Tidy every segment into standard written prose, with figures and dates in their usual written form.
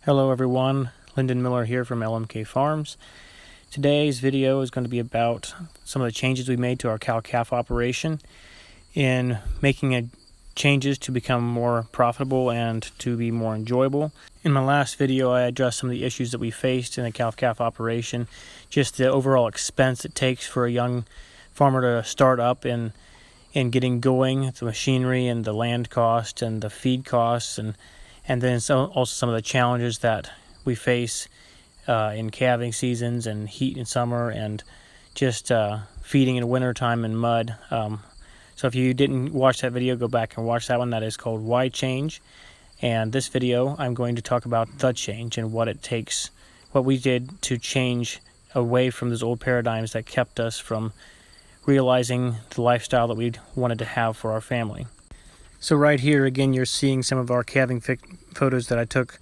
Hello everyone, Lyndon Miller here from LMK Farms. Today's video is going to be about some of the changes we made to our cow-calf operation in making changes to become more profitable and to be more enjoyable. In my last video I addressed some of the issues that we faced in the cow-calf operation, just the overall expense it takes for a young farmer to start up in getting going, the machinery and the land cost and the feed costs, and then also some of the challenges that we face in calving seasons and heat in summer and just feeding in wintertime in mud. So if you didn't watch that video, go back and watch that one. That is called Why Change. And this video, I'm going to talk about the change and what it takes, what we did to change away from those old paradigms that kept us from realizing the lifestyle that we wanted to have for our family. So right here, again, you're seeing some of our calving photos that I took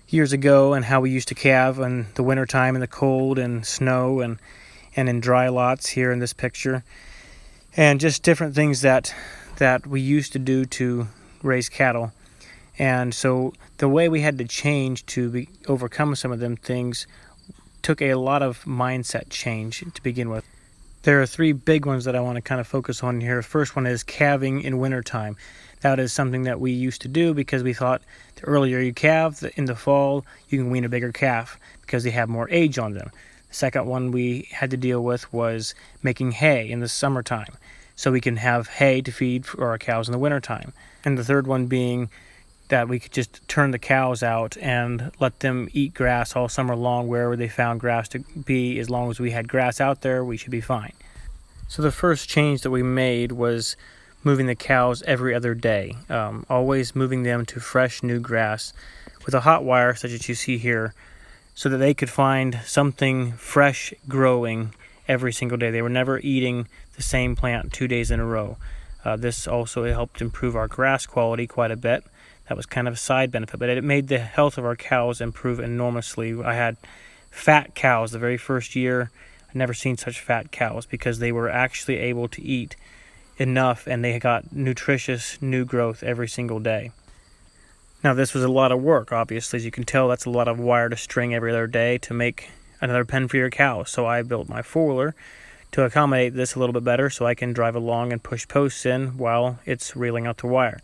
years ago and how we used to calve in the wintertime in the cold and snow and in dry lots here in this picture. And just different things that we used to do to raise cattle. And so the way we had to change to overcome some of them things took a lot of mindset change to begin with. There are three big ones that I want to kind of focus on here. The first one is calving in wintertime. That is something that we used to do because we thought the earlier you calve in the fall, you can wean a bigger calf because they have more age on them. The second one we had to deal with was making hay in the summertime so we can have hay to feed for our cows in the wintertime. And the third one being that we could just turn the cows out and let them eat grass all summer long wherever they found grass to be. As long as we had grass out there, we should be fine. So the first change that we made was moving the cows every other day, always moving them to fresh new grass with a hot wire such as you see here, so that they could find something fresh growing every single day. They were never eating the same plant 2 days in a row. This also helped improve our grass quality quite a bit. That was kind of a side benefit, but it made the health of our cows improve enormously. I had fat cows the very first year. I'd never seen such fat cows because they were actually able to eat enough and they got nutritious new growth every single day. Now this was a lot of work, obviously. As you can tell, that's a lot of wire to string every other day to make another pen for your cows. So I built my four-wheeler to accommodate this a little bit better so I can drive along and push posts in while it's reeling out the wire.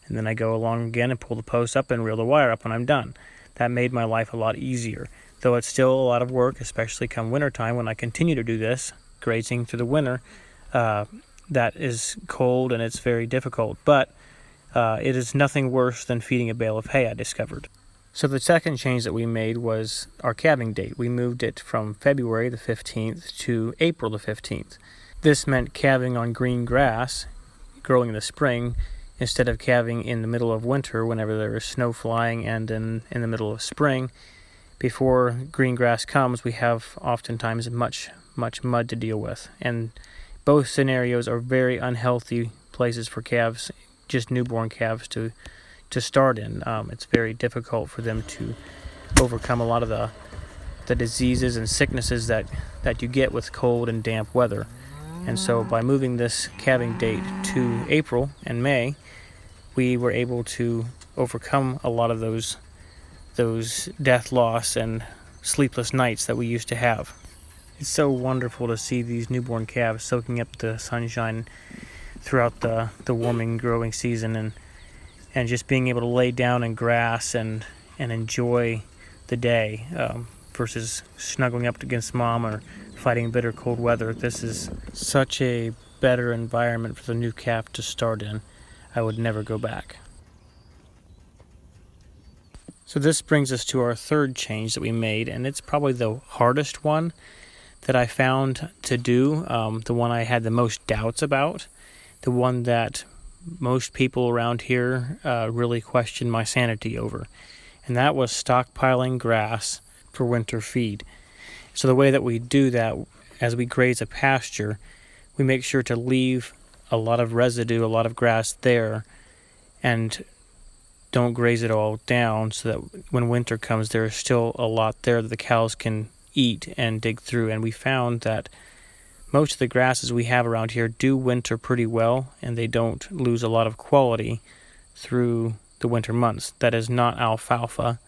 And then I go along again and pull the posts up and reel the wire up when I'm done. That made my life a lot easier, though it's still a lot of work, especially come wintertime when I continue to do this, grazing through the winter. That is cold and it's very difficult, but it is nothing worse than feeding a bale of hay, I discovered. So the second change that we made was our calving date. We moved it from February the 15th to April the 15th. This meant calving on green grass, growing in the spring, instead of calving in the middle of winter whenever there is snow flying, and in the middle of spring. Before green grass comes, we have oftentimes much mud to deal with. And both scenarios are very unhealthy places for calves, just newborn calves, to start in. It's very difficult for them to overcome a lot of the diseases and sicknesses that you get with cold and damp weather. And so by moving this calving date to April and May, we were able to overcome a lot of those death loss and sleepless nights that we used to have. It's so wonderful to see these newborn calves soaking up the sunshine throughout the warming growing season and just being able to lay down in grass and enjoy the day versus snuggling up against mom or fighting bitter cold weather. This is such a better environment for the new calf to start in. I would never go back. So this brings us to our third change that we made, and it's probably the hardest one that I found to do, the one I had the most doubts about, the one that most people around here really questioned my sanity over, and that was stockpiling grass for winter feed. So the way that we do that, as we graze a pasture, we make sure to leave a lot of residue, a lot of grass there, and don't graze it all down so that when winter comes there is still a lot there that the cows can eat and dig through. And we found that most of the grasses we have around here do winter pretty well, and they don't lose a lot of quality through the winter months. That is not alfalfa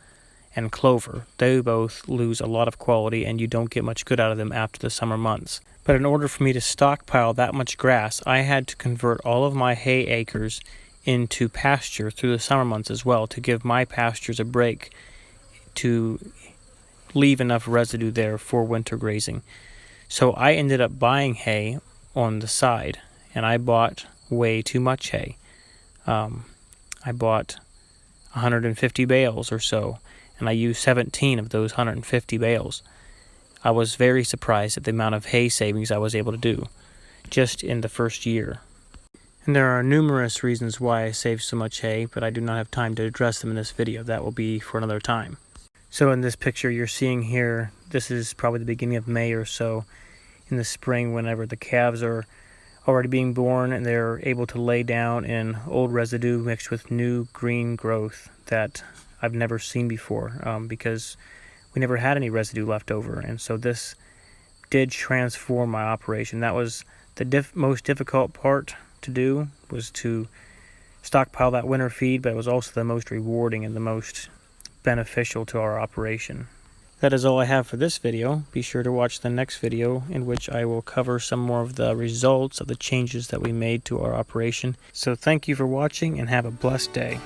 and clover. They both lose a lot of quality and you don't get much good out of them after the summer months. But in order for me to stockpile that much grass, I had to convert all of my hay acres into pasture through the summer months as well, to give my pastures a break, to leave enough residue there for winter grazing. So I ended up buying hay on the side, and I bought way too much hay. I bought 150 bales or so, and I used 17 of those 150 bales. I was very surprised at the amount of hay savings I was able to do just in the first year. And there are numerous reasons why I saved so much hay, but I do not have time to address them in this video. That will be for another time. So in this picture you're seeing here, this is probably the beginning of May or so, in the spring, whenever the calves are already being born and they're able to lay down in old residue mixed with new green growth that I've never seen before, because we never had any residue left over. And so this did transform my operation. That was the most difficult part to do, was to stockpile that winter feed, but it was also the most rewarding and the most beneficial to our operation. That is all I have for this video. Be sure to watch the next video, in which I will cover some more of the results of the changes that we made to our operation. So thank you for watching and have a blessed day.